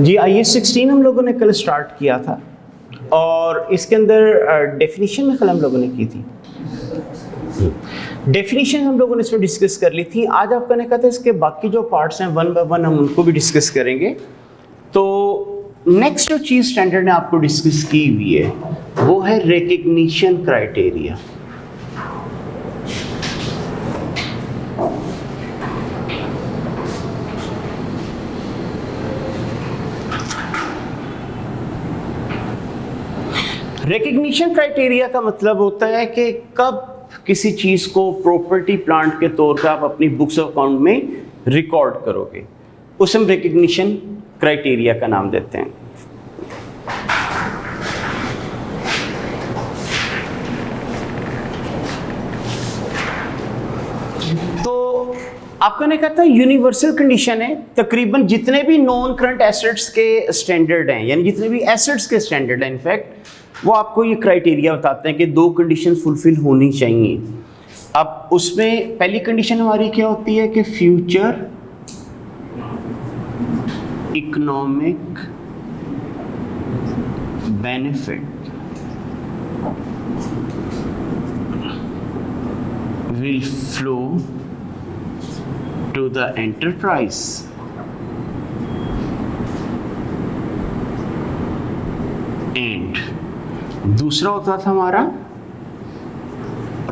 जी IS 16 हम लोगों ने कल स्टार्ट किया था और इसके अंदर डेफिनेशन में कल हम लोगों ने की थी। डेफिनेशन हम लोगों ने इसमें डिस्कस कर ली थी। आज आपका ने कहा था इसके बाकी जो पार्ट्स हैं वन बाय वन हम उनको भी डिस्कस करेंगे। तो नेक्स्ट जो चीज़ स्टैंडर्ड ने आपको डिस्कस की हुई है वो है रिकग्निशन क्राइटेरिया। रिकग्निशन क्राइटेरिया का मतलब होता है कि कब किसी चीज़ को प्रॉपर्टी प्लांट के तौर पे आप अपनी बुक्स ऑफ अकाउंट में रिकॉर्ड करोगे, उसे हम रिकग्निशन क्राइटेरिया का नाम देते हैं। तो आपका ने कहा था यूनिवर्सल कंडीशन है, तकरीबन जितने भी नॉन करंट एसेट्स के स्टैंडर्ड हैं, यानी जितने भी एसेट्स के स्टैंडर्ड हैं इनफैक्ट, वो आपको ये क्राइटेरिया बताते हैं कि दो कंडीशन फुलफिल होनी चाहिए। अब उसमें पहली कंडीशन हमारी क्या होती है कि future economic benefit will flow to the enterprise and दूसरा होता था हमारा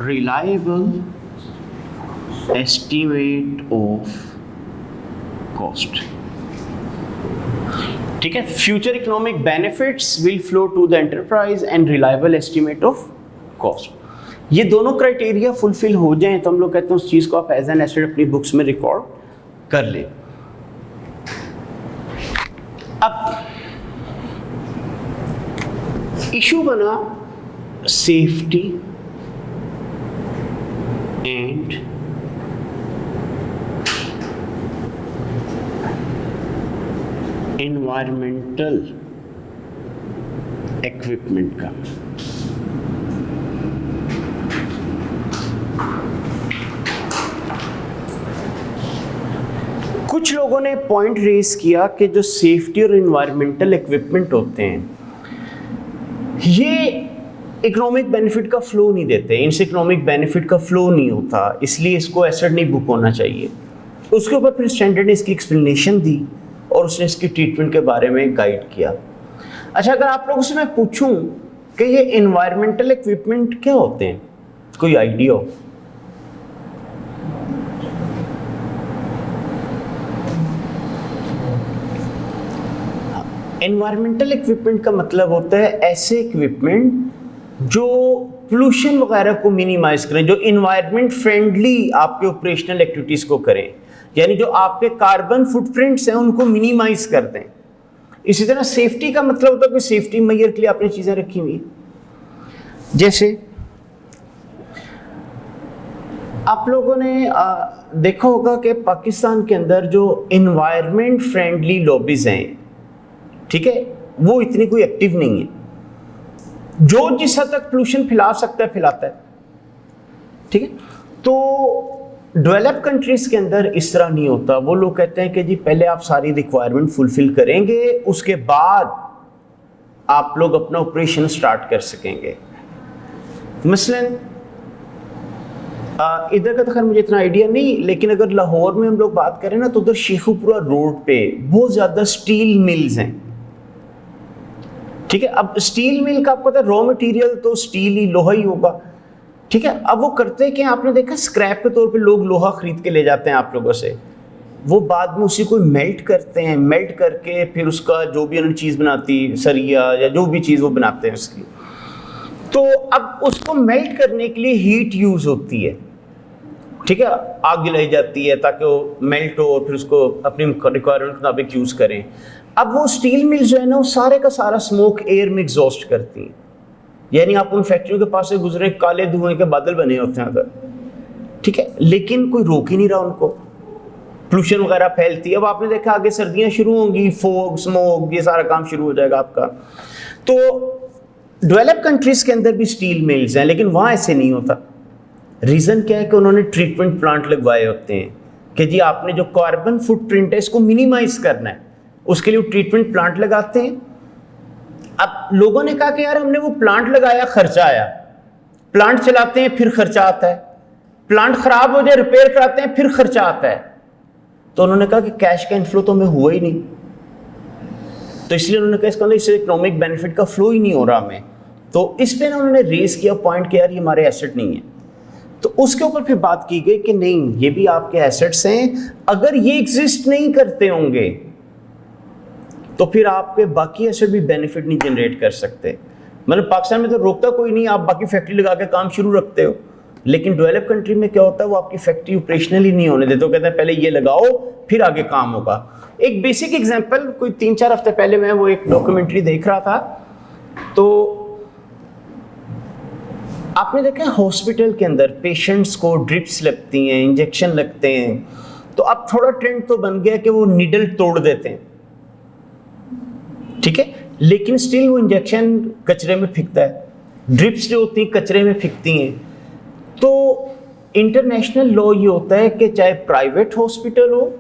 रिलायबल एस्टीमेट ऑफ कॉस्ट। ठीक है, future economic benefits will flow to the enterprise and reliable estimate of cost. ये दोनों क्राइटेरिया फुलफिल हो जाएं तो हम लोग कहते हैं उस चीज को आप एज एन एसेट अपनी बुक्स में रिकॉर्ड कर ले। अब इशू बना सेफ्टी एंड एनवायरमेंटल इक्विपमेंट का। कुछ लोगों ने पॉइंट रेज किया कि जो सेफ्टी और एनवायरमेंटल इक्विपमेंट होते हैं ये इकोनॉमिक बेनिफिट का फ्लो नहीं देते, इनसे इकोनॉमिक बेनिफिट का फ्लो नहीं होता, इसलिए इसको एसेट नहीं बुक होना चाहिए। उसके ऊपर फिर स्टैंडर्ड ने इसकी एक्सप्लेनेशन दी और उसने इसकी ट्रीटमेंट के बारे में गाइड किया। अच्छा, अगर आप लोगों से मैं पूछूं कि ये एनवायरमेंटल इक्विपमेंट क्या होते हैं, कोई आइडिया हो? एनवायरमेंटल इक्विपमेंट का मतलब होता है ऐसे इक्विपमेंट जो पोल्यूशन वगैरह को मिनिमाइज करें, जो इन्वायरमेंट फ्रेंडली आपके ऑपरेशनल एक्टिविटीज़ को करें, यानी जो आपके कार्बन फुटप्रिंट्स हैं उनको मिनिमाइज कर दें। इसी तरह सेफ्टी का मतलब होता है कि सेफ्टी मेजर के लिए आपने चीज़ें रखी हुई, जैसे आप लोगों ने देखा होगा कि पाकिस्तान के अंदर जो इन्वायरमेंट फ्रेंडली लॉबीज हैं, ठीक है, वो इतनी कोई एक्टिव नहीं है। जो जिस हद तक पोल्यूशन फैला सकता है फैलाता है, ठीक है। तो डेवलप कंट्रीज के अंदर इस तरह नहीं होता। वो लोग कहते हैं कि जी पहले आप सारी रिक्वायरमेंट फुलफिल करेंगे, उसके बाद आप लोग अपना ऑपरेशन स्टार्ट कर सकेंगे। मसलन इधर का तो खैर मुझे इतना आइडिया नहीं, लेकिन अगर लाहौर में हम लोग बात करें ना तो उधर शेखुपुरा रोड पे बहुत ज़्यादा स्टील मिल्स हैं, ठीक है। अब स्टील मिल का आपको पता है रॉ मटेरियल तो स्टील ही, लोहा ही होगा, ठीक है। अब वो करते कि आपने देखा स्क्रैप के तौर पे लोग लोहा खरीद के ले जाते हैं आप लोगों से, वो बाद में उसी को मेल्ट करते हैं, मेल्ट करके फिर उसका जो भी उन्होंने चीज़ बनाती, सरिया या जो भी चीज़ वो बनाते हैं उसकी, तो अब उसको मेल्ट करने के लिए हीट यूज़ होती है, ठीक है। आग जलाई जाती है ताकि वो मेल्ट हो और फिर उसको अपनी रिक्वायरमेंट के मुताबिक यूज़ करें। अब वो स्टील मिल जो है ना वो सारे का सारा स्मोक एयर में एग्जॉस्ट करती हैं, यानी आप उन फैक्ट्रियों के पास से गुजरे काले धुएं के बादल बने होते हैं अगर, ठीक है, लेकिन कोई रोक ही नहीं रहा उनको, पोल्यूशन वगैरह फैलती है। अब आपने देखा आगे सर्दियां शुरू होंगी, फोग स्मोक ये सारा काम शुरू हो जाएगा आपका। तो डेवलप कंट्रीज के अंदर भी स्टील मिल्स हैं, लेकिन वहाँ ऐसे नहीं होता। रीज़न क्या है कि उन्होंने ट्रीटमेंट प्लांट लगवाए होते हैं कि जी आपने जो कार्बन फुटप्रिंट है इसको मिनिमाइज करना है, उसके लिए वो ट्रीटमेंट प्लांट लगाते हैं। अब लोगों ने कहा कि यार हमने वो प्लांट लगाया, खर्चा आया, प्लांट चलाते हैं फिर खर्चा आता है, प्लांट खराब हो जाए रिपेयर कराते हैं फिर खर्चा आता है। तो उन्होंने कहा कि कैश का इनफ्लो तो हमें हुआ ही नहीं, तो इसलिए उन्होंने कहा इसका मतलब इससे इकोनॉमिक बेनिफिट का फ्लो ही नहीं हो रहा हमें। तो इस पे ना उन्होंने रेस किया पॉइंट कि यार ये हमारे एसेट नहीं है। तो उसके ऊपर फिर बात की गई कि नहीं, ये भी आपके एसेट्स हैं, अगर ये एग्जिस्ट नहीं करते होंगे तो फिर आपके बाकी एसेट भी बेनिफिट नहीं जनरेट कर सकते। मतलब पाकिस्तान में तो रोकता कोई नहीं, आप बाकी फैक्ट्री लगा के काम शुरू रखते हो, लेकिन डेवलप कंट्री में क्या होता है, वो आपकी फैक्ट्री ऑपरेशनल ही नहीं होने देते, वो कहते हैं पहले ये लगाओ फिर आगे काम होगा। एक बेसिक एग्जांपल, कोई 3-4 हफ्ते पहले मैं वो एक डॉक्यूमेंट्री देख रहा था, तो आपने देखा है हॉस्पिटल के अंदर पेशेंट्स को ड्रिप्स लगती हैं, इंजेक्शन लगते हैं, तो अब थोड़ा ट्रेंड तो बन गया कि वो नीडल तोड़ देते हैं, ठीक है, लेकिन स्टिल वो इंजेक्शन कचरे में फेंकता है, ड्रिप्स जो होती हैं कचरे में फेंकती हैं। तो इंटरनेशनल लॉ ये होता है कि चाहे प्राइवेट हॉस्पिटल हो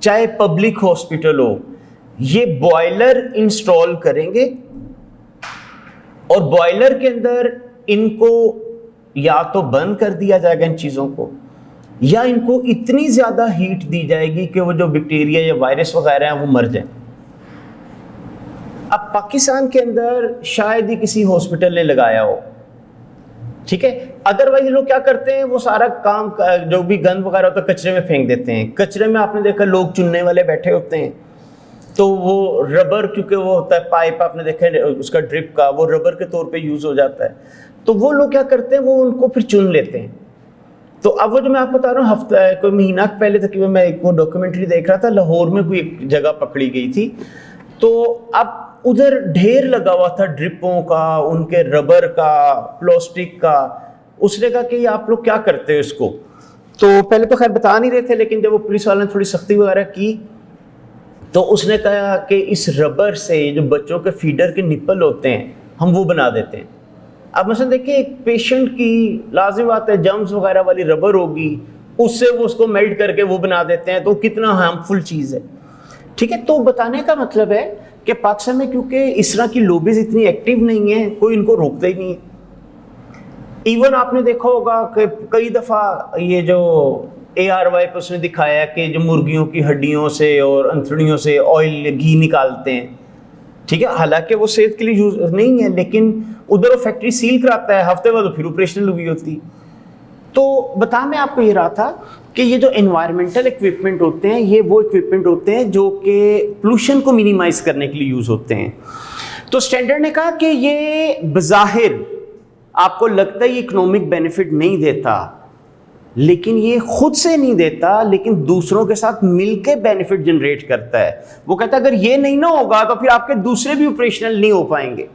चाहे पब्लिक हॉस्पिटल हो, ये बॉयलर इंस्टॉल करेंगे और बॉयलर के अंदर इनको या तो बंद कर दिया जाएगा इन चीज़ों को, या इनको इतनी ज़्यादा हीट दी जाएगी कि वो जो बैक्टीरिया या वायरस वगैरह हैं वो मर जाए। अब पाकिस्तान के अंदर शायद ही किसी हॉस्पिटल ने लगाया हो, ठीक है, अदरवाइज लोग क्या करते हैं, वो सारा काम जो भी गंद वगैरह होता है कचरे में फेंक देते हैं। कचरे में आपने देखा लोग चुनने वाले बैठे होते हैं, तो वो रबर, क्योंकि वो होता है पाइप, आपने देखा है उसका ड्रिप का, वो रबर के तौर पे यूज़ हो जाता है, तो वो लोग क्या करते हैं, वो उनको फिर चुन लेते हैं। तो अब वो जो मैं आपको बता रहा हूँ, हफ्ता कोई महीना पहले तकरीबन मैं एक वो डॉक्यूमेंट्री देख रहा था, लाहौर में कोई एक जगह पकड़ी गई थी, तो अब उधर ढेर लगा हुआ था ड्रिपों का, उनके रबर का, प्लास्टिक का। उसने कहा कि आप लोग क्या करते हो इसको, तो पहले तो खैर बता नहीं रहे थे, लेकिन जब वो पुलिस वालों ने थोड़ी सख्ती वगैरह की तो उसने कहा कि इस रबर से जो बच्चों के फीडर के निप्पल होते हैं हम वो बना देते हैं। अब मसलन देखिए, एक पेशेंट की लाजिम बात है जम्स वगैरह वाली रबर होगी, उससे वो उसको मेल्ट करके वो बना देते हैं, तो कितना हार्मफुल चीज़ है, ठीक है। तो बताने का मतलब है कि पाकिस्तान में क्योंकि इस तरह की लॉबीज इतनी एक्टिव नहीं है, कोई इनको रोकता ही नहीं है। इवन आपने देखा होगा कि कई दफ़ा ये जो ARY पर उसने दिखाया कि जो मुर्गियों की हड्डियों से और अंथड़ियों से ऑयल घी निकालते हैं, ठीक है, हालांकि वो सेहत के लिए यूज नहीं है, लेकिन उधर वो फैक्ट्री सील कराता है, हफ्ते बाद फिर ऑपरेशनल हुई होती। तो बता मैं आपको ये रहा था कि ये जो एनवायरमेंटल इक्विपमेंट होते हैं, ये वो इक्विपमेंट होते हैं जो कि पोल्यूशन को मिनिमाइज करने के लिए यूज़ होते हैं। तो स्टैंडर्ड ने कहा कि ये बज़ाहिर आपको लगता है ये इकोनॉमिक बेनिफिट नहीं देता, लेकिन ये खुद से नहीं देता, लेकिन दूसरों के साथ मिलके बेनिफिट जनरेट करता है। वो कहता है अगर ये नहीं ना होगा तो फिर आपके दूसरे भी ऑपरेशनल नहीं हो पाएंगे।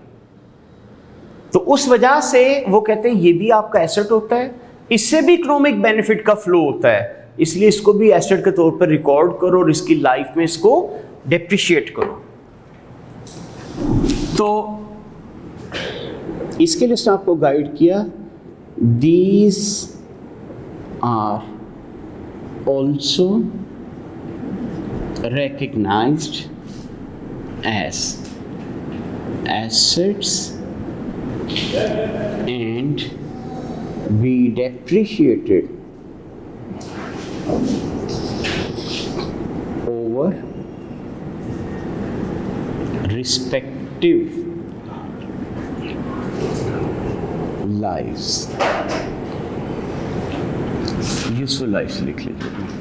तो उस वजह से वो कहते हैं ये भी आपका एसेट होता है, इससे भी इकोनॉमिक बेनिफिट का फ्लो होता है, इसलिए इसको भी एसेट के तौर पर रिकॉर्ड करो और इसकी लाइफ में इसको डेप्रिशिएट करो। तो इसके लिए उसने आपको गाइड किया, these are also recognized as assets and be depreciated over respective lives. Useful life लिख लीजिए।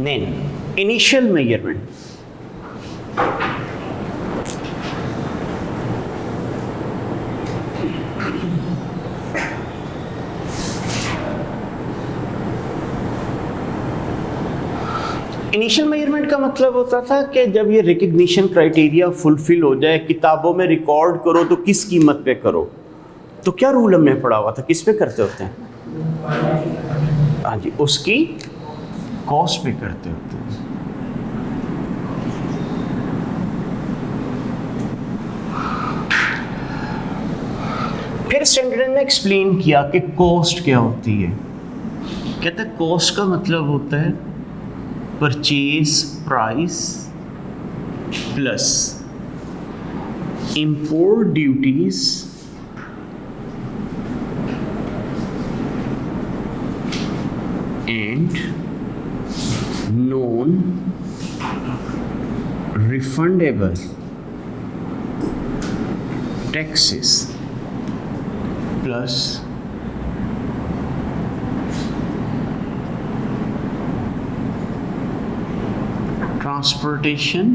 Then initial measurement. Initial measurement का मतलब होता था कि जब ये रिकग्निशन क्राइटेरिया फुलफिल हो जाए, किताबों में रिकॉर्ड करो तो किस कीमत पे करो। तो क्या रूल हमने पढ़ा हुआ था, किस पे करते होते हैं? हाँ जी, उसकी कॉस्ट पे करते होते हैं। फिर स्टैंडर्ड ने एक्सप्लेन किया कि कॉस्ट क्या होती है। कहते हैं कॉस्ट का मतलब होता है purchase price plus import duties and non refundable taxes plus transportation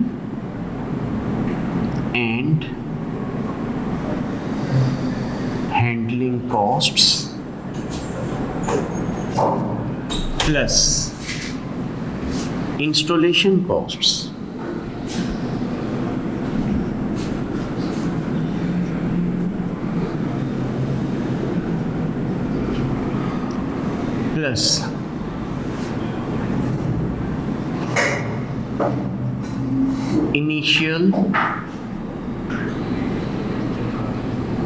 and handling costs plus installation costs plus initial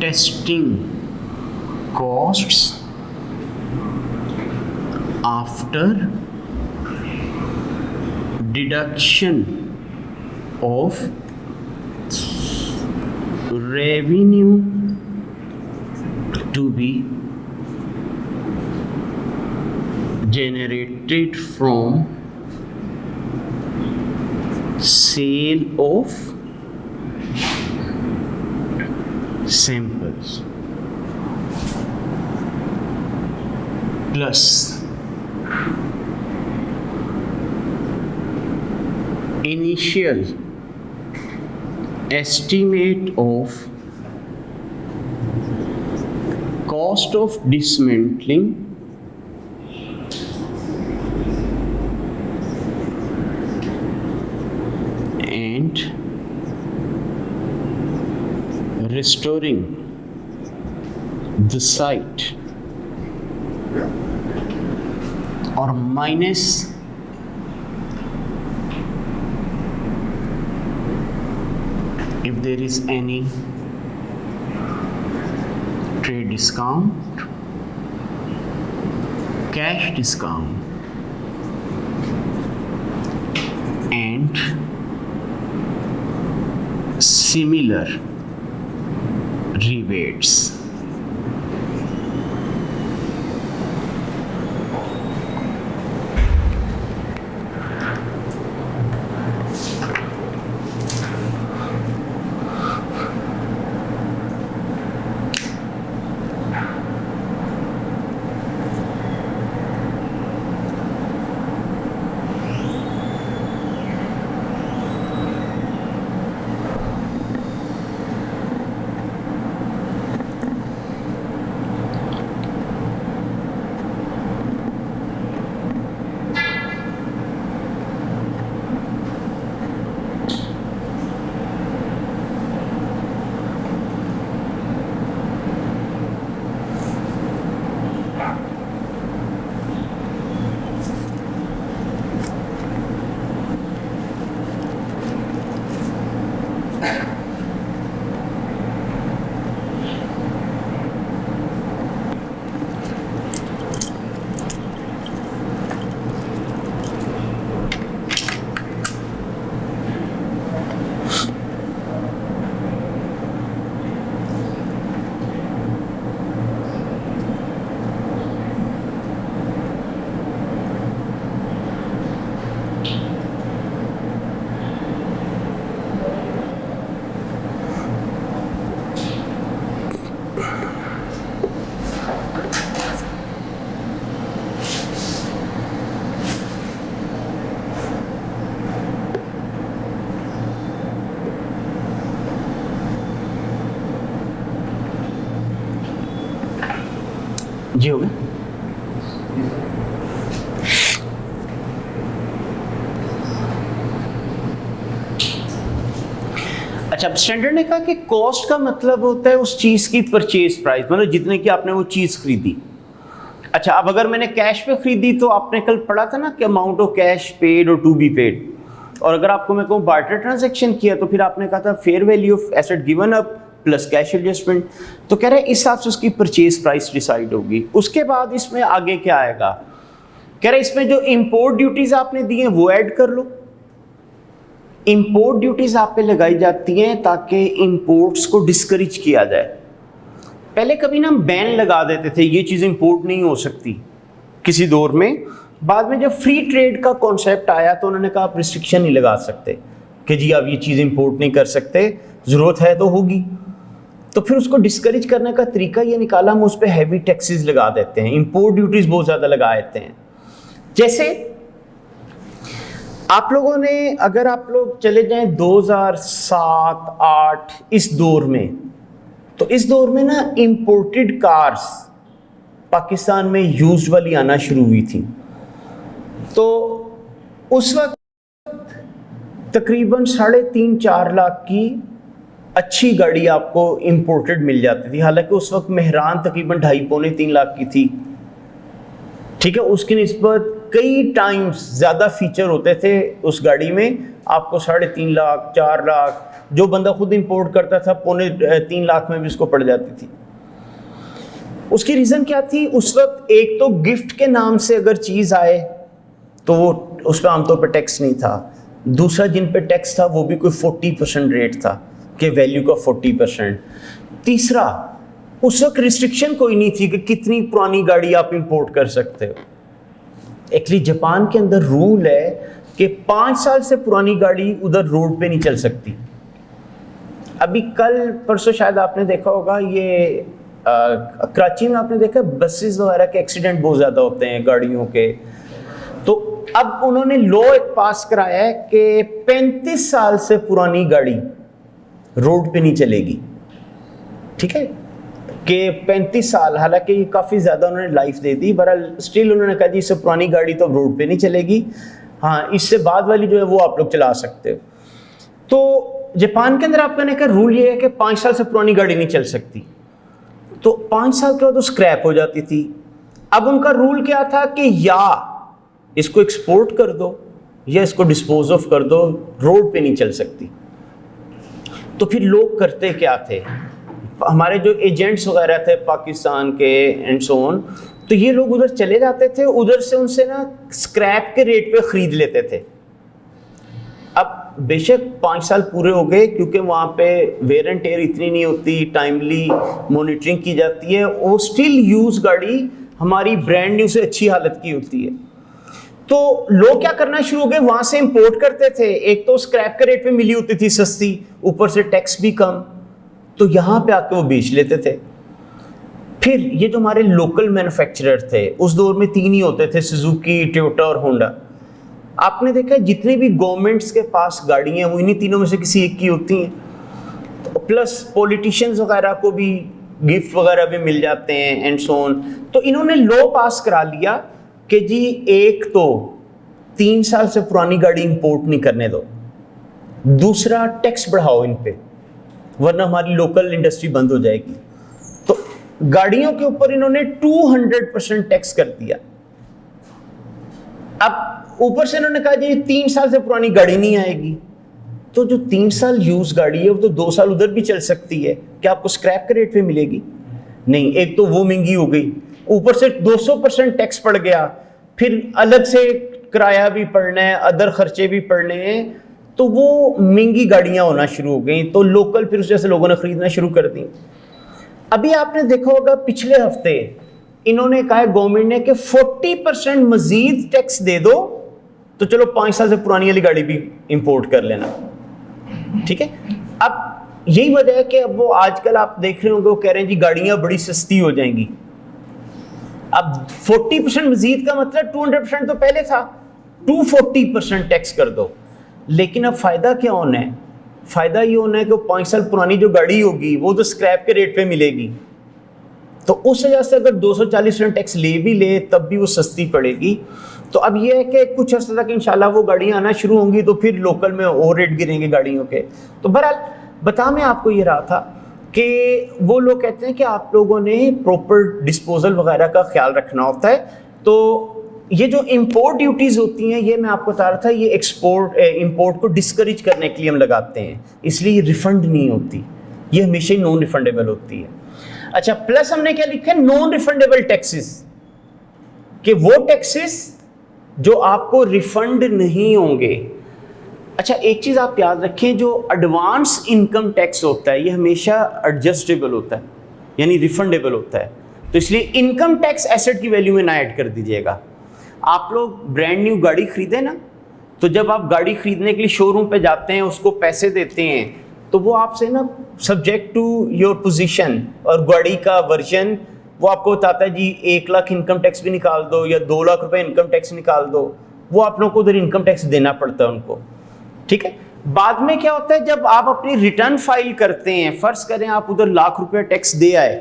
testing costs after deduction of revenue to be generated from sale of samples plus initial estimate of cost of dismantling and restoring the site or minus if there is any trade discount, cash discount and similar rebates. जी हो गया। अच्छा, standard ने कहा कि cost का मतलब होता है उस चीज की परचेज प्राइस, मतलब जितने की आपने वो चीज खरीदी। अच्छा, अब अगर मैंने कैश पे खरीदी तो आपने कल पढ़ा था ना कि अमाउंट ऑफ कैश पेड और टू बी पेड, और अगर आपको मैं कहूँ बार्टर ट्रांजैक्शन किया तो फिर आपने कहा था fair value of asset given up plus cash adjustment. तो कह रहे हैं इस हिसाब से उसकी परचेज प्राइस डिसाइड होगी। उसके बाद इसमें आगे क्या आएगा, कह रहे इसमें जो इंपोर्ट ड्यूटीज आपने दी हैं वो ऐड कर लो। इंपोर्ट ड्यूटीज आप पे लगाई जाती हैं ताकि इंपोर्ट्स को डिस्करेज किया जाए। पहले कभी ना बैन लगा देते थे, ये चीज़ इंपोर्ट नहीं हो सकती किसी दौर में। बाद में जब फ्री ट्रेड का कॉन्सेप्ट आया तो उन्होंने कहा आप रिस्ट्रिक्शन नहीं लगा सकते कि जी आप ये चीज़ इंपोर्ट नहीं कर सकते, ज़रूरत है तो होगी। तो फिर उसको डिस्करेज करने का तरीका ये निकाला, हम उस पर हैवी टैक्सेस लगा देते हैं, इंपोर्ट ड्यूटीज बहुत ज़्यादा लगा देते हैं। जैसे आप लोगों ने, अगर आप लोग चले जाएं 2007-8 इस दौर में, तो इस दौर में ना इंपोर्टेड कार्स पाकिस्तान में यूज्ड वाली आना शुरू हुई थी। तो उस वक्त तकरीबन 3.5-4 लाख की अच्छी गाड़ी आपको इंपोर्टेड मिल जाती थी। हालांकि उस वक्त मेहरान तकरीबन 2.5-3 लाख की थी, ठीक है। उसकी निस्बत कई टाइम्स ज़्यादा फीचर होते थे उस गाड़ी में, आपको 3.5 लाख 4 लाख, जो बंदा खुद इंपोर्ट करता था 2.25-3 लाख में भी उसको पड़ जाती थी। उसकी रीज़न क्या थी, उस वक्त एक तो गिफ्ट के नाम से अगर चीज़ आए तो वो उस पर आमतौर पर टैक्स नहीं था, दूसरा जिन पे टैक्स था वो भी कोई 40% रेट था कि वैल्यू का 40%, तीसरा उस वक्त रिस्ट्रिक्शन कोई नहीं थी कि कितनी पुरानी गाड़ी आप इंपोर्ट कर सकते हो। एक्चुअली जापान के अंदर रूल है कि 5 साल से पुरानी गाड़ी उधर रोड पे नहीं चल सकती। अभी कल परसों शायद आपने देखा होगा, ये कराची में आपने देखा बसेस वगैरह के एक्सीडेंट बहुत ज़्यादा होते हैं गाड़ियों के। तो अब उन्होंने लॉ एक पास कराया है कि 35 साल से पुरानी गाड़ी रोड पे नहीं चलेगी, ठीक है, कि 35 साल, हालांकि ये काफ़ी ज़्यादा उन्होंने लाइफ दे दी, बहरहाल स्टिल उन्होंने कहा जी इससे पुरानी गाड़ी तो रोड पे नहीं चलेगी, हाँ इससे बाद वाली जो है वो आप लोग चला सकते हो। तो जापान के अंदर आपका का रूल ये है कि 5 साल से पुरानी गाड़ी नहीं चल सकती, तो 5 साल के बाद तो स्क्रैप हो जाती थी। अब उनका रूल क्या था कि या इसको एक्सपोर्ट कर दो या इसको डिस्पोज ऑफ कर दो, रोड पे नहीं चल सकती। तो फिर लोग करते क्या थे, हमारे जो एजेंट्स वगैरह थे पाकिस्तान के एंड सो ऑन, तो ये लोग उधर चले जाते थे, उधर से उनसे ना स्क्रैप के रेट पे ख़रीद लेते थे। अब बेशक 5 साल पूरे हो गए, क्योंकि वहाँ पे वेयर एंड टेयर इतनी नहीं होती, टाइमली मॉनिटरिंग की जाती है, वो स्टिल यूज़ गाड़ी हमारी ब्रांड न्यू से अच्छी हालत की होती है। तो लोग क्या करना शुरू हो गए, वहाँ से इंपोर्ट करते थे, एक तो स्क्रैप के रेट पे मिली होती थी सस्ती, ऊपर से टैक्स भी कम, तो यहाँ पे आके वो बेच लेते थे। फिर ये जो हमारे लोकल मैन्युफैक्चरर थे, उस दौर में 3 ही होते थे, सुजुकी, टोयोटा और होंडा। आपने देखा है जितनी भी गवर्नमेंट्स के पास गाड़ियाँ हैं वो इन्हीं तीनों में से किसी एक की होती हैं, तो प्लस पॉलिटिशियंस वगैरह को भी गिफ्ट वगैरह भी मिल जाते हैं एंड सो ऑन। तो इन्होंने लॉ पास करा लिया कि जी एक तो 3 साल से पुरानी गाड़ी इंपोर्ट नहीं करने दो, दूसरा टैक्स बढ़ाओ इन पे, वरना हमारी लोकल इंडस्ट्री बंद हो जाएगी। तो गाड़ियों के ऊपर इन्होंने 200% टैक्स कर दिया। अब ऊपर से इन्होंने कहा जी 3 साल से पुरानी गाड़ी नहीं आएगी, तो जो 3 साल यूज गाड़ी है वो तो 2 साल उधर भी चल सकती है, क्या आपको स्क्रैप के रेट पे मिलेगी? नहीं, एक तो वो महंगी हो गई, ऊपर से 200% टैक्स पड़ गया, फिर अलग से किराया भी पड़ना है, अदर खर्चे भी पड़ने हैं, तो वो महंगी गाड़ियां होना शुरू हो गई। तो लोकल फिर उस जैसे लोगों ने खरीदना शुरू कर दी। अभी आपने देखा होगा पिछले हफ्ते इन्होंने कहा गवर्नमेंट ने कि 40% मजीद टैक्स दे दो, तो चलो 5 साल से पुरानी वाली गाड़ी भी इंपोर्ट कर लेना, ठीक है। अब यही वजह है कि अब वो आजकल आप देख रहे होंगे वो कह रहे हैं जी गाड़ियां बड़ी सस्ती हो जाएंगी। अब 40% मजीद का मतलब 200% तो पहले था, 240% टैक्स कर दो। लेकिन अब फायदा क्या होना है, फायदा ये होना है कि 5 साल पुरानी जो गाड़ी होगी वो तो स्क्रैप के रेट पे मिलेगी, तो उस वजह से अगर 240% टैक्स ले भी ले तब भी वो सस्ती पड़ेगी। तो अब ये है कि कुछ अर्से तक इंशाल्लाह वो गाड़ियाँ आना शुरू होंगी तो फिर लोकल में और रेट गिरेंगे गाड़ियों के। तो बहरहाल बता मैं आपको ये रहा था कि वो लोग कहते हैं कि आप लोगों ने प्रॉपर डिस्पोजल वगैरह का ख्याल रखना होता है। तो ये जो इंपोर्ट ड्यूटीज़ होती हैं ये मैं आपको बता रहा था, ये इंपोर्ट को डिस्करेज करने के लिए हम लगाते हैं, इसलिए ये रिफंड नहीं होती, ये हमेशा ही नॉन रिफंडेबल होती है। अच्छा, प्लस हमने क्या लिखा है, नॉन रिफंडेबल टैक्सेस, कि वो टैक्सेस जो आपको रिफंड नहीं होंगे। अच्छा, एक चीज़ आप याद रखें, जो एडवांस इनकम टैक्स होता है ये हमेशा एडजस्टेबल होता है, यानी रिफंडेबल होता है। तो इसलिए इनकम टैक्स एसेट की वैल्यू में ना ऐड कर दीजिएगा। आप लोग ब्रांड न्यू गाड़ी खरीदें ना, तो जब आप गाड़ी खरीदने के लिए शोरूम पे जाते हैं, उसको पैसे देते हैं, तो वो आपसे ना सब्जेक्ट टू योर पोजीशन और गाड़ी का वर्जन वो आपको बताता है जी 1 लाख इनकम टैक्स भी निकाल दो या 2 लाख रुपए इनकम टैक्स निकाल दो, वो आप लोगों को उधर इनकम टैक्स देना पड़ता है उनको, ठीक है। बाद में क्या होता है, जब आप अपनी रिटर्न फाइल करते हैं, फर्ज करें आप उधर लाख रुपया टैक्स दे आए,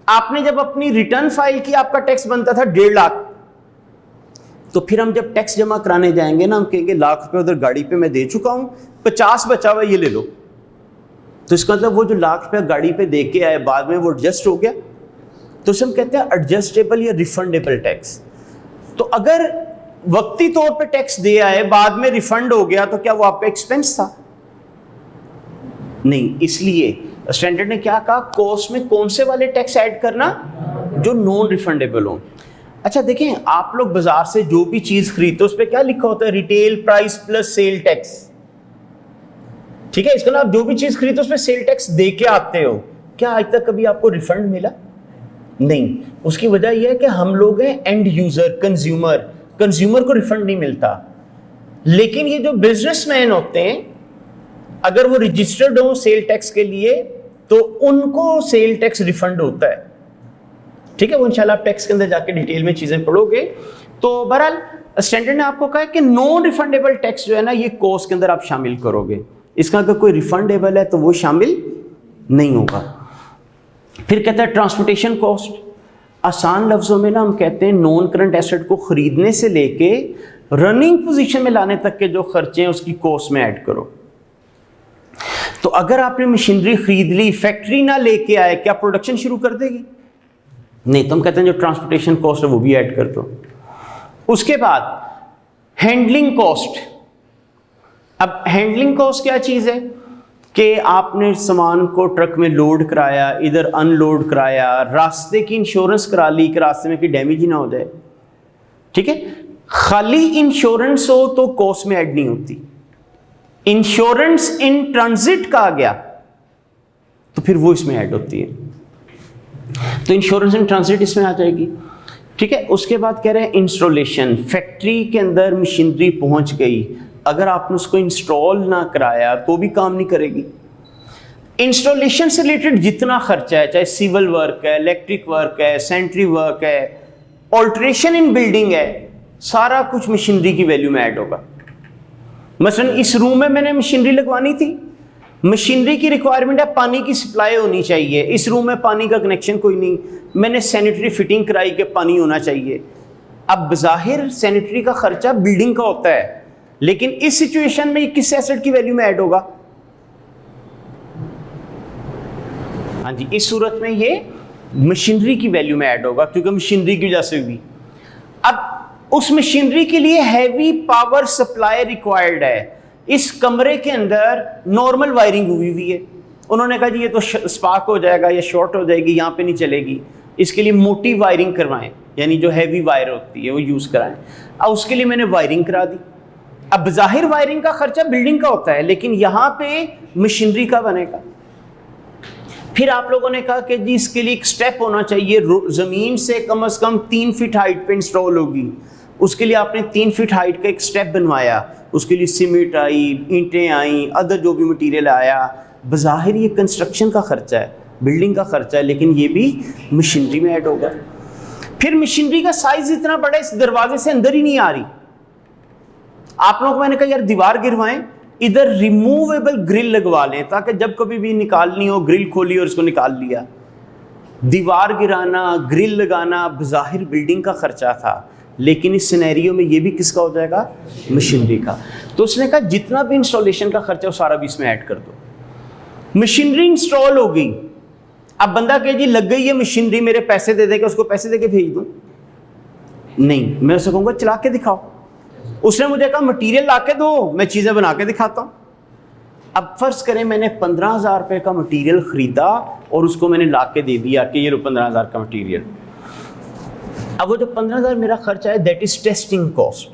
आपने जब अपनी रिटर्न फाइल की आपका टैक्स बनता था 1.5 लाख, तो फिर हम जब टैक्स जमा कराने जाएंगे ना, हम कहेंगे लाख रुपए उधर गाड़ी पे मैं दे चुका हूं, 50 बचा हुआ ये ले लो। तो इसका मतलब वो जो लाख रुपया गाड़ी पे दे के आए बाद में वो एडजस्ट हो गया, तो उसे हम कहते हैं एडजस्टेबल या रिफंडेबल टैक्स। तो अगर वक्ती तौर पे टैक्स दे आए बाद में रिफंड हो गया तो क्या वो आपका एक्सपेंस था? नहीं। इसलिए स्टैंडर्ड ने क्या कहा, कॉस्ट में कौन से वाले टैक्स ऐड करना, जो नॉन रिफंडेबल हो। अच्छा देखें, आप लोग बाजार से जो भी चीज खरीदते हो उस पर क्या लिखा होता है, retail price plus sale tax, ठीक है। इसके अलावा जो भी चीज खरीदते हो उस पर सेल टैक्स दे के आते हो, क्या आज तक कभी आपको रिफंड मिला? नहीं। उसकी वजह यह है कि हम लोग हैं एंड यूजर, कंज्यूमर को रिफंड नहीं मिलता। लेकिन ये जो बिजनेसमैन होते हैं, अगर वो रजिस्टर्ड हो सेल टैक्स के लिए तो उनको सेल टैक्स रिफंड होता है, ठीक है। वो इंशाल्लाह आप टैक्स के अंदर जाके डिटेल में चीजें पढ़ोगे। तो बहरहाल स्टैंडर्ड ने आपको कहा कि नॉन रिफंडेबल टैक्स जो है ना, ये कॉस्ट के अंदर आप शामिल करोगे, इसका अगर कोई रिफंडेबल है तो वो शामिल नहीं होगा। फिर कहता है ट्रांसपोर्टेशन कॉस्ट, आसान लफ्जों में ना हम कहते हैं नॉन करंट एसेट को खरीदने से लेके रनिंग पोजीशन में लाने तक के जो खर्चे हैं उसकी कॉस्ट में ऐड करो। तो अगर आपने मशीनरी खरीद ली, फैक्ट्री ना लेके आए, क्या प्रोडक्शन शुरू कर देगी? नहीं। तो हम कहते हैं जो ट्रांसपोर्टेशन कॉस्ट है वो भी ऐड कर दो। उसके बाद हैंडलिंग कॉस्ट। अब हैंडलिंग कॉस्ट क्या चीज है कि आपने सामान को ट्रक में लोड कराया, इधर अनलोड कराया, रास्ते की इंश्योरेंस करा ली कि रास्ते में कोई डैमेज ही ना हो जाए, ठीक है। खाली इंश्योरेंस हो तो कॉस्ट में ऐड नहीं होती। इंश्योरेंस इन ट्रांजिट का आ गया तो फिर वो इसमें ऐड होती है, तो इंश्योरेंस इन ट्रांजिट इसमें आ जाएगी, ठीक है। उसके बाद कह रहे हैं इंस्टॉलेशन, फैक्ट्री के अंदर मशीनरी पहुंच गई, अगर आपने उसको इंस्टॉल ना कराया तो भी काम नहीं करेगी। इंस्टॉलेशन से रिलेटेड जितना खर्चा है, चाहे सिविल वर्क है, इलेक्ट्रिक वर्क है, सैनिटरी वर्क है, ऑल्ट्रेशन इन बिल्डिंग है, सारा कुछ मशीनरी की वैल्यू में ऐड होगा। मसलन इस रूम में मैंने मशीनरी लगवानी थी, मशीनरी की रिक्वायरमेंट है पानी की सप्लाई होनी चाहिए, इस रूम में पानी का कनेक्शन कोई नहीं, मैंने सैनिटरी फिटिंग कराई कि पानी होना चाहिए। अब बज़ाहिर सैनिटरी का खर्चा बिल्डिंग का होता है, लेकिन इस सिचुएशन में किस एसेट की वैल्यू में ऐड होगा? हाँ जी, इस सूरत में ये मशीनरी की वैल्यू में ऐड होगा, क्योंकि मशीनरी की वजह से भी। अब उस मशीनरी के लिए हैवी पावर सप्लाई रिक्वायर्ड है, इस कमरे के अंदर नॉर्मल वायरिंग हुई हुई है, उन्होंने कहा जी ये तो स्पार्क हो जाएगा या शॉर्ट हो जाएगी, यहाँ पे नहीं चलेगी, इसके लिए मोटी वायरिंग करवाएं, यानी जो हैवी वायर होती है वो यूज़ कराएं। अब उसके लिए मैंने वायरिंग करा दी। अब ज़ाहिर वायरिंग का खर्चा बिल्डिंग का होता है, लेकिन यहाँ पे मशीनरी का बनेगा। फिर आप लोगों ने कहा कि जी इसके लिए एक स्टेप होना चाहिए, ज़मीन से कम 3 फीट हाइट पे इंस्टॉल होगी, उसके लिए आपने 3 फीट हाइट का एक स्टेप बनवाया, उसके लिए सीमेंट आई, ईंटें आई, अदर जो भी मटीरियल आया। बज़ाहिर ये कंस्ट्रक्शन का खर्चा है, बिल्डिंग का खर्चा है, लेकिन ये भी मशीनरी में ऐड होगा। फिर मशीनरी का साइज इतना बड़ा इस दरवाजे से अंदर ही नहीं आ रही। आप लोगों को मैंने कहा यार दीवार गिरवाएं, इधर रिमूवेबल ग्रिल लगवा लें ताकि जब कभी भी निकालनी हो ग्रिल खोली और इसको निकाल लिया। दीवार गिराना, ग्रिल लगाना बज़ाहिर बिल्डिंग का खर्चा था, लेकिन इस सिनेरियो में ये भी किसका हो जाएगा? मशीनरी का। तो उसने कहा जितना भी इंस्टॉलेशन का खर्चा वो सारा भी इसमें ऐड कर दो। मशीनरी इंस्टॉल हो गई, अब बंदा कहे जी लग गई है मशीनरी, मेरे पैसे दे देगा, उसको पैसे दे के भेज दूँ? नहीं, मैं उससे कहूँगा चला के दिखाओ। उसने मुझे कहा मटीरियल ला के दो, मैं चीज़ें बना के दिखाता हूँ। अब फर्ज करें मैंने 15,000 रुपये का मटीरियल ख़रीदा और उसको मैंने ला के दे दिया कि ये लो 15,000 का मटीरियल। अब वो जो 15,000 मेरा खर्चा है दैट इज़ टेस्टिंग कॉस्ट,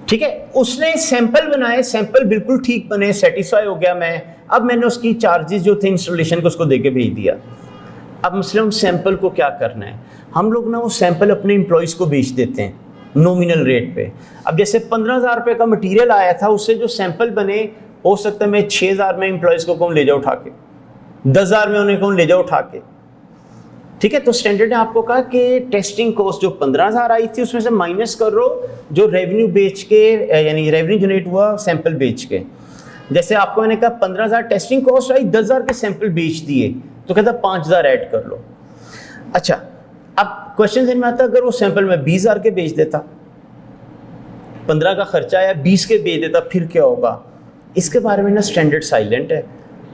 ठीक है। उसने सैंपल बनाए, सैंपल बिल्कुल ठीक बने, सेटिस्फाई हो गया मैं। अब मैंने उसकी चार्जेस जो थे इंस्टॉलेशन को उसको दे के भेज दिया। अब मसलन सैंपल को क्या करना है, हम लोग ना वो सैंपल अपने एम्प्लॉयज़ को बेच देते हैं नॉमिनल रेट पे। अब जैसे 15,000 रुपये का मटीरियल आया था, उससे जो सैंपल बने, हो सकता है मैं 6,000 में एम्प्लॉयज़ को कौन ले जाओ उठा के, 10,000 में उन्हें कौन ले जाओ उठा के, ठीक है। तो स्टैंडर्ड ने आपको कहा कि टेस्टिंग कॉस्ट जो 15,000 आई थी उसमें से माइनस करो जो रेवेन्यू बेच के, यानी रेवेन्यू जनरेट हुआ सैंपल बेच के। जैसे आपको मैंने कहा 15,000 टेस्टिंग कॉस्ट आई, 10,000 के सैंपल बेच दिए, तो कहता 5,000 ऐड कर लो। अच्छा, अब क्वेश्चन में आता अगर वो सैंपल में 20,000 के बेच देता, 15 का खर्चा आया, 20 के बेच देता, फिर क्या होगा? इसके बारे में ना स्टैंडर्ड साइलेंट है,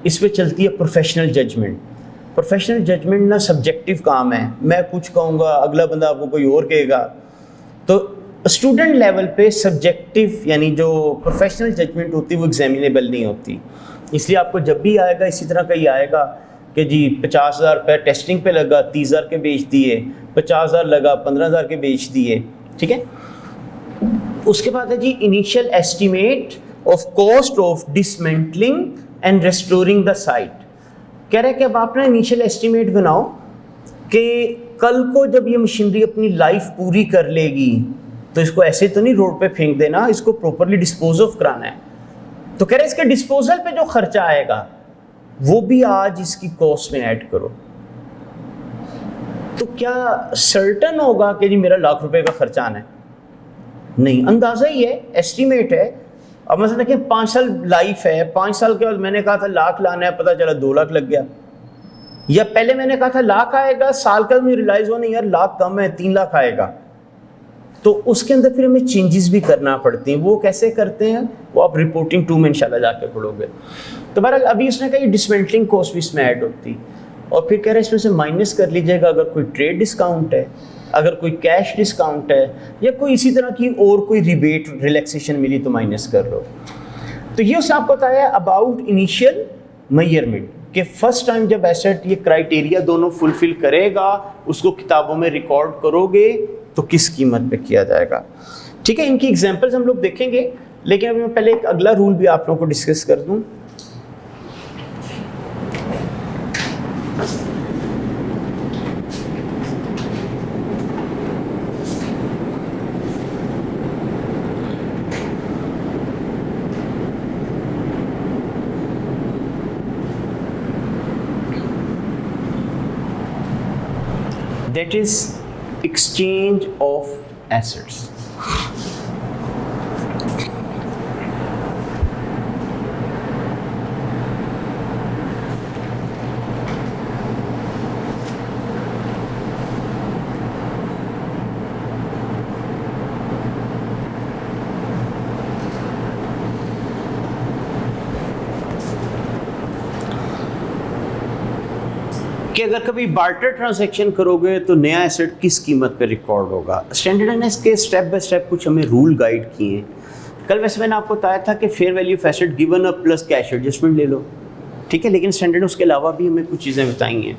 इस पे चलती है प्रोफेशनल जजमेंट। प्रोफेशनल जजमेंट ना सब्जेक्टिव काम है, मैं कुछ कहूँगा अगला बंदा आपको कोई और कहेगा। तो स्टूडेंट लेवल पे सब्जेक्टिव यानी जो प्रोफेशनल जजमेंट होती है वो एग्जामिनेबल नहीं होती। इसलिए आपको जब भी आएगा इसी तरह का ही आएगा कि जी 50,000 रुपये टेस्टिंग पे लगा, 30,000 के बेच दिए, 50,000 लगा, 15,000 के बेच दिए, ठीक है। उसके बाद है जी initial estimate of cost of dismantling and restoring the site. कह रहे हैं कि अब आप ना इनिशियल एस्टिमेट बनाओ कि कल को जब ये मशीनरी अपनी लाइफ पूरी कर लेगी तो इसको ऐसे तो नहीं रोड पे फेंक देना, इसको प्रॉपरली डिस्पोज ऑफ कराना है। तो कह रहे हैं इसके डिस्पोजल पे जो खर्चा आएगा वो भी आज इसकी कॉस्ट में ऐड करो। तो क्या सर्टन होगा कि जी मेरा लाख रुपए का खर्चा आना है? नहीं, अंदाजा ही है, एस्टिमेट है। अब मतलब देखिए 5 साल लाइफ है, 5 साल के बाद मैंने कहा था लाख लाना है, पता चला 2 लाख लग गया। या पहले मैंने कहा था लाख आएगा, साल का मुझे रियलाइज हुआ नहीं यार लाख कम है, 3 लाख आएगा। तो उसके अंदर फिर हमें चेंजेस भी करना पड़ती हैं। वो कैसे करते हैं वो आप रिपोर्टिंग 2 में इंशाल्लाह जाके पढ़ोगे। तो बहरहाल अभी उसने कहा डिसमेंटलिंग कॉस्ट भी इसमें ऐड होती, और फिर कह रहे हैं इसमें से माइनस कर लीजिएगा अगर कोई ट्रेड डिस्काउंट है, अगर कोई कैश डिस्काउंट है, या कोई इसी तरह की और कोई रिबेट रिलैक्सेशन मिली तो माइनस कर लो। तो ये उसने आपको बताया अबाउट इनिशियल मेजरमेंट कि फर्स्ट टाइम जब एसेट ये क्राइटेरिया दोनों फुलफिल करेगा, उसको किताबों में रिकॉर्ड करोगे तो किस कीमत पे किया जाएगा, ठीक है। इनकी एग्जांपल्स हम लोग देखेंगे, लेकिन अभी मैं पहले एक अगला रूल भी आप लोगों को डिस्कस कर दूं। That is exchange of assets. कि अगर कभी बार्टर ट्रांजैक्शन करोगे तो नया एसेट किस कीमत पे रिकॉर्ड होगा। स्टैंडर्ड ने इसके स्टेप बाय स्टेप कुछ हमें रूल गाइड किए हैं। कल वैसे मैंने आपको बताया था कि fair value of asset given up plus cash adjustment ले लो, ठीक है, लेकिन स्टैंडर्ड उसके अलावा भी हमें कुछ चीज़ें बताई हैं।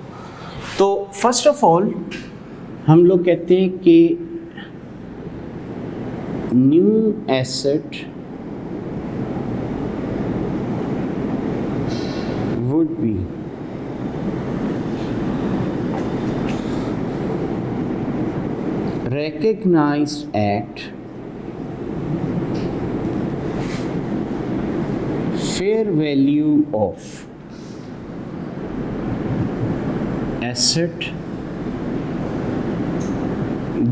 तो फर्स्ट ऑफ ऑल हम लोग कहते हैं कि new asset would be recognized at fair value of asset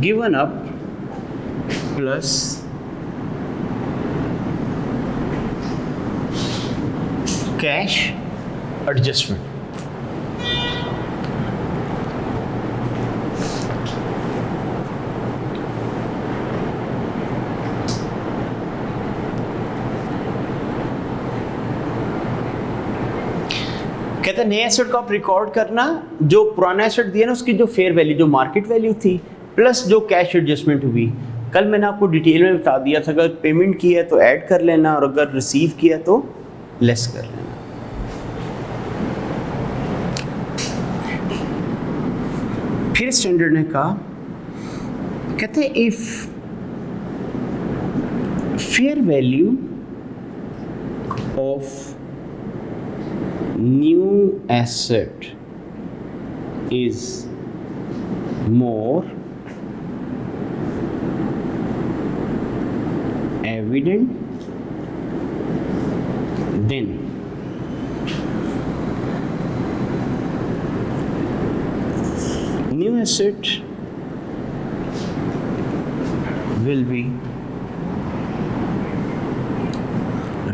given up plus cash adjustment। कहते हैं नए एसेट को आप रिकॉर्ड करना, जो पुराना एसेट दिया ना उसकी जो फेयर वैल्यू, जो मार्केट वैल्यू थी, प्लस जो कैश एडजस्टमेंट हुई। कल मैंने आपको डिटेल में बता दिया था, अगर पेमेंट की है तो ऐड कर लेना और अगर रिसीव किया तो लेस कर लेना। फिर स्टैंडर्ड ने कहा, कहते हैं if fair value of new asset is more evident then new asset will be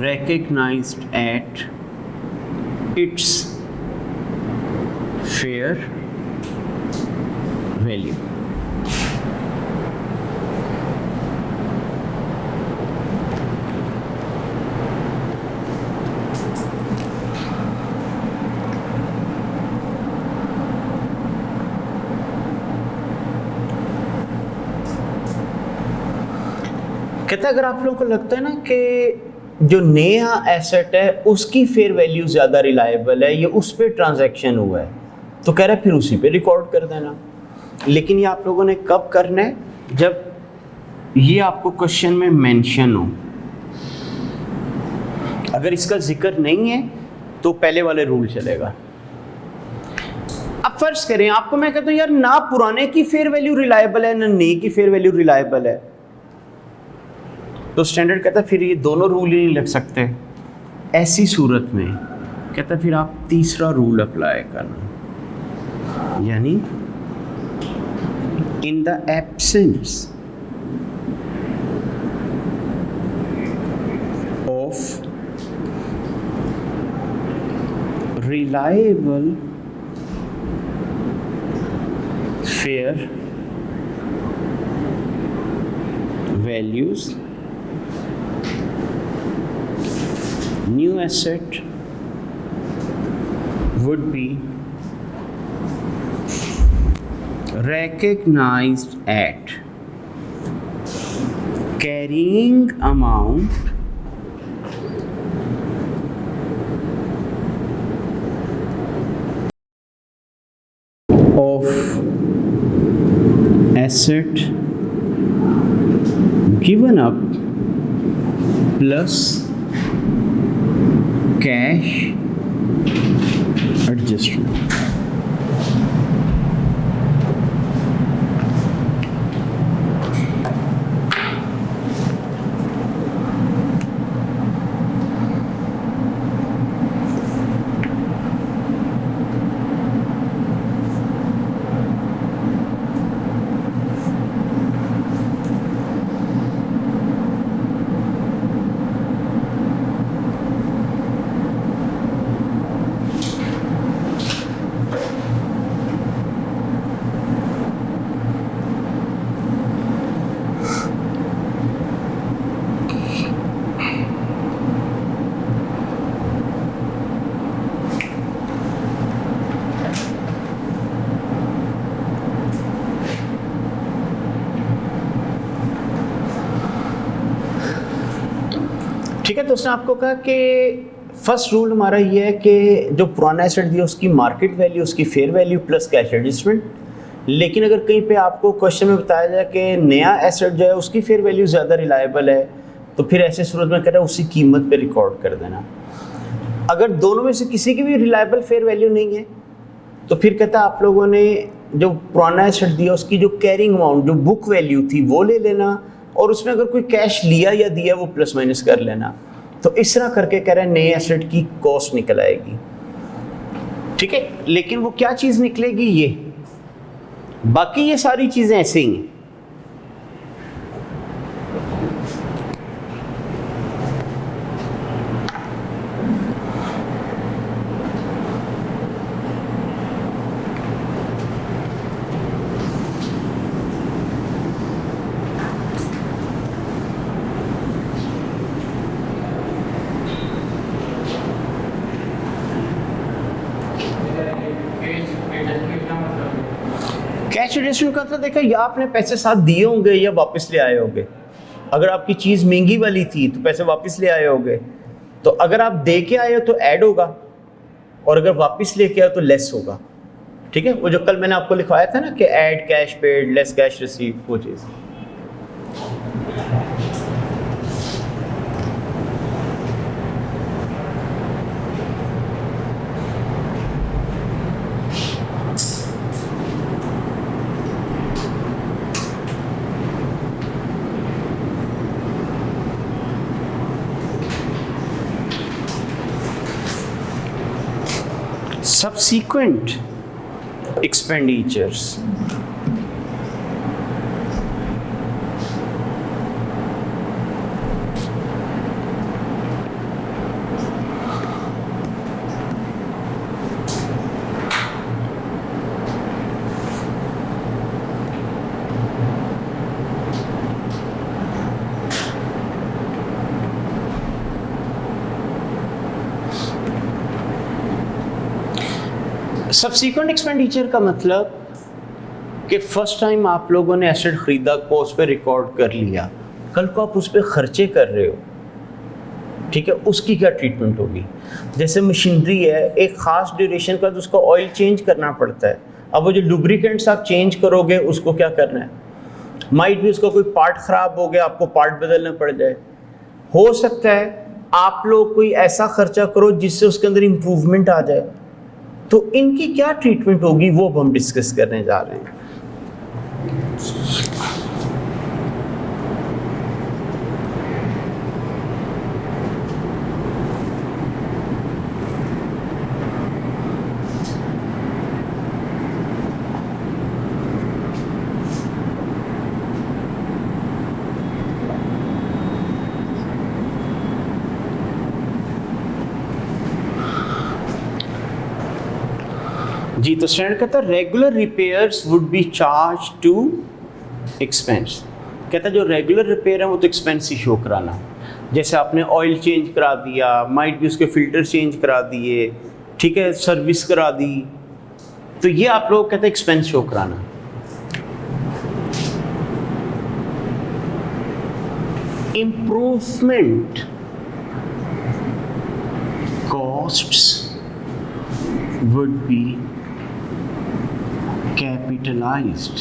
recognized at its fair value. कहता है अगर आप लोगों को लगता है ना कि जो नया एसेट है उसकी फेयर वैल्यू ज़्यादा रिलायबल है, ये उस पर ट्रांजैक्शन हुआ है, तो कह रहा है फिर उसी पे रिकॉर्ड कर देना। लेकिन ये आप लोगों ने कब करना है, जब ये आपको क्वेश्चन में मेंशन हो। अगर इसका जिक्र नहीं है तो पहले वाले रूल चलेगा। अब फर्ज करें आपको मैं कहता हूँ यार ना पुराने की फेयर वैल्यू रिलायबल है ना नए की फेयर वैल्यू रिलायबल है, तो स्टैंडर्ड कहता है फिर ये दोनों रूल ही नहीं लग सकते। ऐसी सूरत में कहता है फिर आप तीसरा रूल अप्लाई करना, यानी in the absence of reliable fair values new asset would be recognized at carrying amount of asset given up plus cash adjustment। ठीक है, तो उसने आपको कहा कि फर्स्ट रूल हमारा ये है कि जो पुराना एसेट दिया उसकी मार्केट वैल्यू, उसकी fair value plus cash adjustment. लेकिन अगर कहीं पे आपको क्वेश्चन में बताया जाए कि नया एसेट जो है उसकी फेयर वैल्यू ज़्यादा रिलायबल है, तो फिर ऐसे सूरत में कह रहा है उसी कीमत पे रिकॉर्ड कर देना। अगर दोनों में से किसी की भी रिलायबल फेयर वैल्यू नहीं है तो फिर कहता है आप लोगों ने जो पुराना एसेट दिया उसकी जो कैरिंग अमाउंट, जो बुक वैल्यू थी वो ले लेना, और उसमें अगर कोई कैश लिया या दिया वो प्लस माइनस कर लेना। तो इस तरह करके कह रहे हैं नए एसेट की कॉस्ट निकल आएगी। ठीक है, लेकिन वो क्या चीज़ निकलेगी ये, बाकी ये सारी चीज़ें ऐसे ही हैं। कैश एडजस्टमेंट का मतलब देखा, या आपने पैसे साथ दिए होंगे या वापस ले आए होंगे। अगर आपकी चीज़ महंगी वाली थी तो पैसे वापस ले आए होंगे, तो अगर आप दे के आए हो तो ऐड होगा, और अगर वापस लेके आए तो लेस होगा। ठीक है, वो जो कल मैंने आपको लिखवाया था ना कि add cash paid less cash receive, वो चीज़। Subsequent expenditures. सब्सिक्वेंट एक्सपेंडिचर का मतलब कि फर्स्ट टाइम आप लोगों ने एसेट खरीदा को उस पर रिकॉर्ड कर लिया, कल को आप उस पर खर्चे कर रहे हो, ठीक है, उसकी क्या ट्रीटमेंट होगी। जैसे मशीनरी है, एक ख़ास ड्यूरेशन का तो उसका ऑयल चेंज करना पड़ता है। अब वो जो लुब्रिकेंट्स आप चेंज करोगे उसको क्या करना है, माइट भी उसका कोई पार्ट ख़राब हो गया, आपको पार्ट बदलना पड़ जाए। हो सकता है आप लोग कोई ऐसा खर्चा करो जिससे उसके अंदर इम्प्रूवमेंट आ जाए, तो इनकी क्या ट्रीटमेंट होगी वो अब हम डिस्कस करने जा रहे हैं। जी, तो स्टैंडर्ड कहता है regular repairs would be charge to expense. कहता है जो रेगुलर रिपेयर है वो तो एक्सपेंस ही शो कराना। जैसे आपने ऑयल चेंज करा दिया, माइट भी उसके फिल्टर चेंज करा दिए, ठीक है, सर्विस करा दी, तो ये आप लोग कहते हैं एक्सपेंस शो कराना। Improvement costs would be capitalized.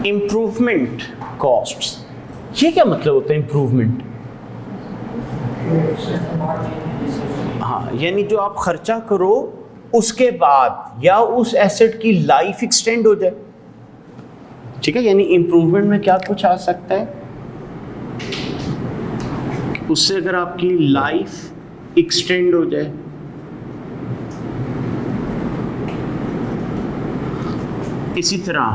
Improvement costs, ये क्या मतलब होता है इम्प्रूवमेंट? हाँ, यानी जो आप खर्चा करो उसके बाद या उस एसेट की लाइफ एक्सटेंड हो जाए, ठीक है। यानी इंप्रूवमेंट में क्या कुछ आ सकता है, उससे अगर आपकी लाइफ एक्सटेंड हो जाए, इसी तरह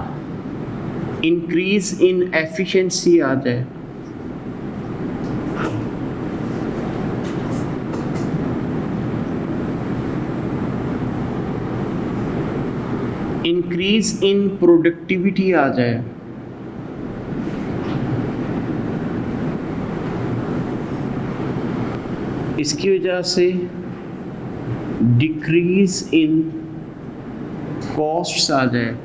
इंक्रीज इन एफिशिएंसी आ जाए, इंक्रीज इन प्रोडक्टिविटी आ जाए, इसकी वजह से डिक्रीज इन कॉस्ट्स आ जाए,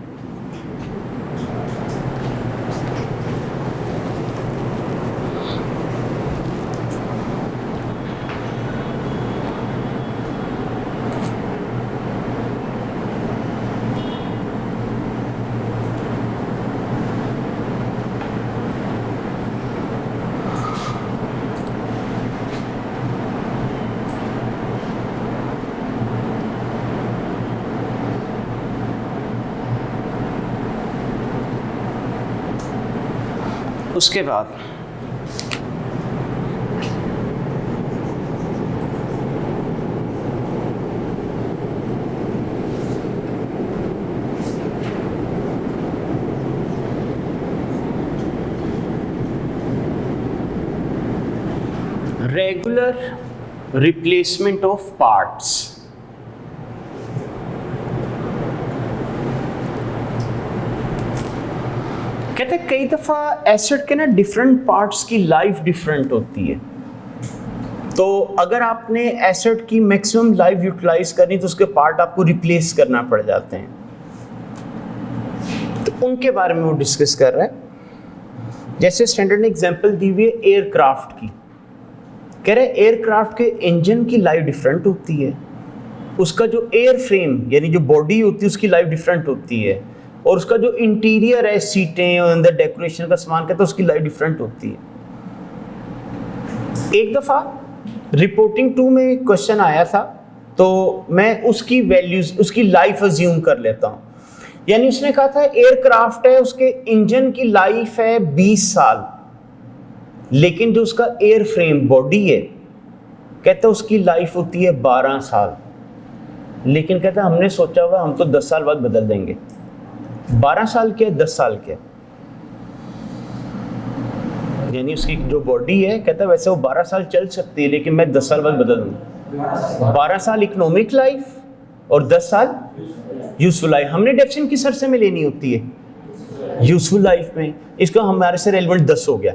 उसके बाद रेगुलर रिप्लेसमेंट ऑफ पार्ट्स। कहते हैं कई दफ़ा एसिड के ना डिफरेंट पार्ट्स की लाइफ डिफरेंट होती है, तो अगर आपने एसिड की मैक्सिमम लाइफ यूटिलाइज करनी तो उसके पार्ट आपको रिप्लेस करना पड़ जाते हैं, तो उनके बारे में वो डिस्कस कर रहा है। जैसे स्टैंडर्ड ने एग्जांपल दी हुई है एयरक्राफ्ट की, कह रहे हैं एयरक्राफ्ट के इंजन की लाइफ डिफरेंट होती है, उसका जो एयर फ्रेम यानी जो बॉडी होती है उसकी लाइफ डिफरेंट होती है, और उसका जो इंटीरियर है सीटें और अंदर डेकोरेशन का सामान कहते हैं उसकी लाइफ डिफरेंट होती है। एक दफ़ा रिपोर्टिंग 2 में क्वेश्चन आया था, तो मैं उसकी वैल्यूज उसकी लाइफ अज्यूम कर लेता हूँ। यानी उसने कहा था एयरक्राफ्ट है, उसके इंजन की लाइफ है 20 साल, लेकिन जो उसका एयर फ्रेम बॉडी है कहता है उसकी लाइफ होती है 12 साल, लेकिन कहता है हमने सोचा हुआ हम तो 10 साल बाद बदल देंगे। 12 साल के 10 साल के, यानी उसकी जो बॉडी है कहता है वैसे वो 12 साल चल सकती है, लेकिन मैं 10 साल बाद बदल दूंगा। 12 साल इकोनॉमिक लाइफ और 10 साल यूजफुल लाइफ। हमने डेफिनेशन किस अर्से में लेनी होती है? यूजफुल लाइफ में। इसका हमारे से रेलेवेंट 10 हो गया।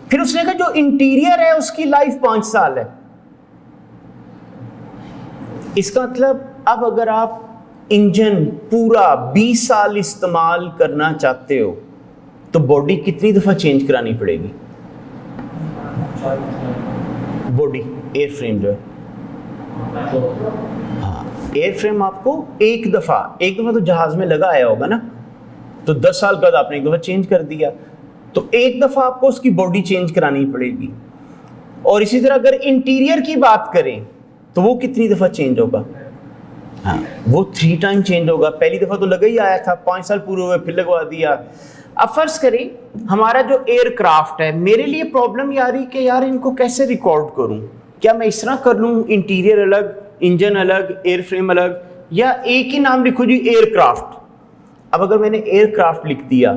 फिर उसने कहा जो इंटीरियर है उसकी लाइफ 5 साल है। इसका मतलब अब अगर आप इंजन पूरा 20 साल इस्तेमाल करना चाहते हो तो बॉडी कितनी दफ़ा चेंज करानी पड़ेगी? बॉडी एयर फ्रेम जो है, हाँ एयर फ्रेम आपको एक दफ़ा तो जहाज़ में लगा आया होगा ना, तो 10 साल बाद आपने एक दफ़ा चेंज कर दिया, तो एक दफ़ा आपको उसकी बॉडी चेंज करानी पड़ेगी। और इसी तरह अगर इंटीरियर की बात करें तो वो कितनी दफ़ा चेंज होगा? हाँ वो 3 टाइम चेंज होगा। पहली दफ़ा तो लगा ही आया था, 5 साल पूरे हुए फिर लगवा दिया। अब फर्ज करें हमारा जो एयरक्राफ्ट है, मेरे लिए प्रॉब्लम ये आ रही कि यार इनको कैसे रिकॉर्ड करूं? क्या मैं इस तरह कर लूं इंटीरियर अलग, इंजन अलग, एयर फ्रेम अलग, या एक ही नाम लिखो जी एयरक्राफ्ट? अब अगर मैंने एयरक्राफ्ट लिख दिया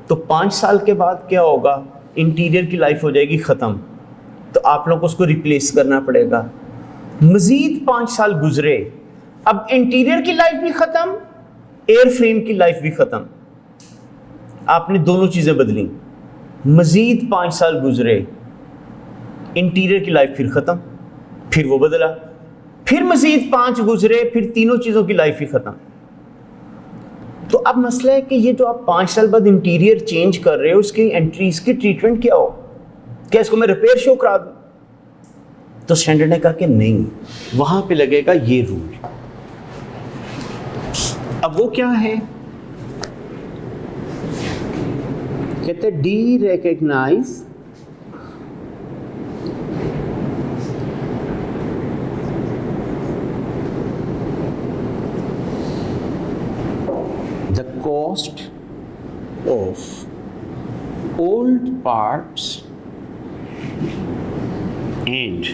तो 5 साल के बाद क्या होगा? इंटीरियर की लाइफ हो जाएगी ख़त्म, तो आप लोगों को उसको रिप्लेस करना पड़ेगा। मज़ीद 5 साल गुजरे, अब इंटीरियर की लाइफ भी ख़त्म, एयर फ्रेम की लाइफ भी ख़त्म, आपने दोनों चीज़ें बदली। मज़ीद 5 साल गुजरे, इंटीरियर की लाइफ फिर ख़त्म, फिर वो बदला, फिर मज़ीद 5 गुजरे, फिर तीनों चीज़ों की लाइफ ही ख़त्म। तो अब मसला है कि ये जो आप 5 साल बाद इंटीरियर चेंज कर रहे हो, उसकी एंट्री, इसकी ट्रीटमेंट क्या हो? क्या इसको मैं रिपेयर शो करा दूँ? तो स्टैंडर्ड ने कहा कि नहीं, वहाँ पे लगेगा ये रूल। अब वो क्या है? कहते derecognise the cost of old parts and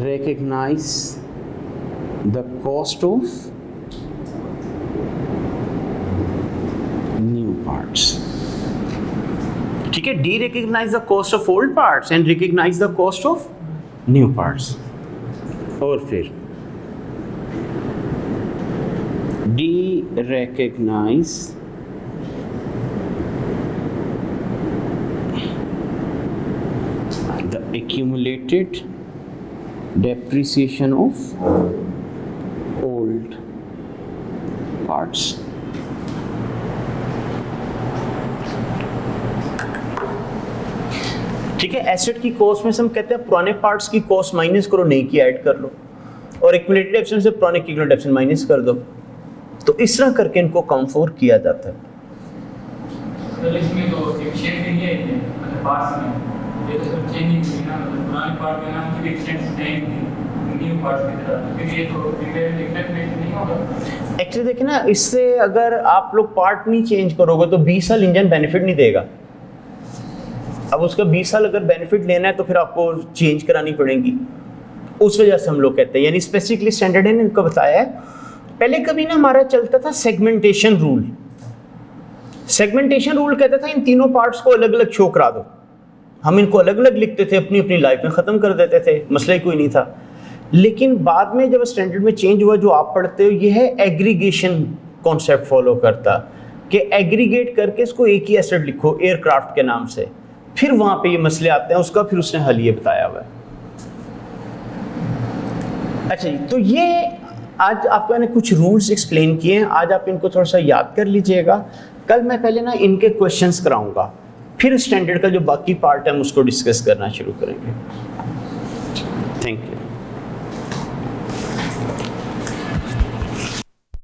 recognize the cost of new parts. ठीक है, D recognize the cost of old parts and recognize the cost of new parts. और फिर de-recognize the accumulated depreciation of old parts. ठीक है, asset की cost में से हम कहते हैं पुराने पार्ट्स की कॉस्ट माइनस करो, नई की ऐड कर लो, और एक्यूमुलेटेड डेप्रिसिएशन से पुराने की एक्यूमुलेटेड डेप्रिसिएशन माइनस कर दो। तो इस तरह करके इनको काउंट फॉर किया जाता है। तो इसमें तो एफिशिएंट नहीं है, मतलब पार्ट्स में ये तो सब चेंज नहीं हुई ना, मतलब पुराने पार्ट में ना मुझे एफिशिएंट नहीं, न्यू पार्ट्स की तरह, क्योंकि ये तो एग्जैक्ट नहीं होगा। एक्चुअली देखिए ना, इससे अगर आप लोग पार्ट नहीं चेंज करोगे तो 20 साल इंजन बेनिफिट नहीं देगा। अब उसका 20 साल अगर बेनिफिट लेना है तो फिर आपको चेंज करानी पड़ेगी। उस वजह से हम लोग कहते हैं, यानी स्पेसिफिकली स्टैंडर्ड ने इनको बताया है। पहले कभी ना हमारा चलता था सेगमेंटेशन रूल। सेगमेंटेशन रूल कहता था इन तीनों पार्ट्स को अलग अलग शो करा दो, हम इनको अलग अलग लिखते थे, अपनी अपनी लाइफ में ख़त्म कर देते थे, मसला ही कोई नहीं था। लेकिन बाद में जब स्टैंडर्ड में चेंज हुआ, जो आप पढ़ते हो ये है एग्रीगेशन कॉन्सेप्ट फॉलो करता, कि एग्रीगेट करके इसको एक ही एसिड लिखो एयरक्राफ्ट के नाम से, फिर वहाँ पे ये मसले आते हैं, उसका फिर उसने हल ये बताया हुआ है। अच्छा जी, तो ये आज आपको मैंने कुछ रूल्स एक्सप्लेन किए हैं, आज आप इनको थोड़ा सा याद कर लीजिएगा। कल मैं पहले ना इनके क्वेश्चंस कराऊंगा, फिर स्टैंडर्ड का जो बाकी पार्ट है हम उसको डिस्कस करना शुरू करेंगे।